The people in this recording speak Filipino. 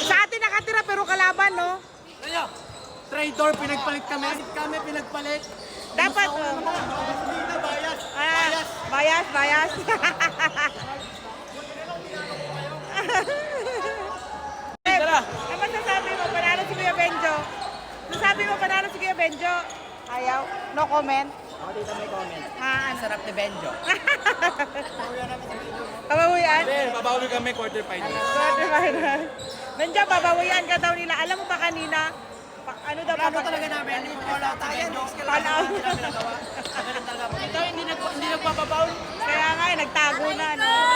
Sa atin nakatira pero kalaban, no? Ayo, traitor, pinagpalit kami. Kami pinagpalit. Dapat, bias, bias. Tara. Ano masasabi mo? Panalo si Kuya Benjo. Masasabi mo panalo si Kuya Benjo? Ayaw? No comment? Ako dito may comment. Ah, Sarap ni Benjo. pabawian? Babawi kami quarter final. Benjo, pabawian ka daw nila. Alam mo ba kanina? Ano daw Plano talaga namin, call out si Benjo. Plano. Hindi namin nagawa. Ganun talaga. Ito, hindi nagpapabawi. Kaya nga, nagtago na, no?